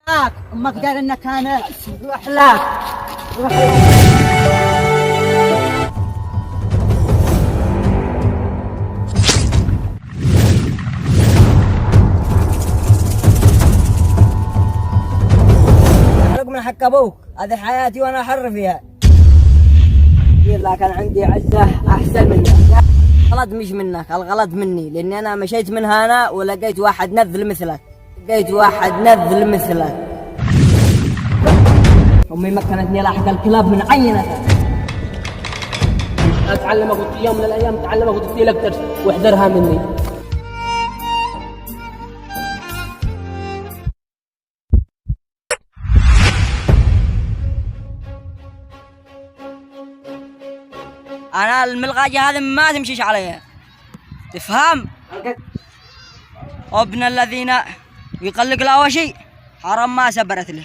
امك دار انك انا روح لك روح لك من حق ابوك، هذه حياتي وانا حر فيها. لا كان عندي عزة احسن منك. الغلط مش منك، الغلط مني، لاني انا مشيت منها انا ولقيت واحد نذل مثلك. امي مكنتني لاحق الكلاب من عينتها. اتعلمك قلت يوم من الايام تعلمك وتفتي لك درس واحذرها مني. انا الملغاجة هذه ما تمشيش عليها، تفهم؟ ابن الذين يقلق له شيء حرام ما سبرت له.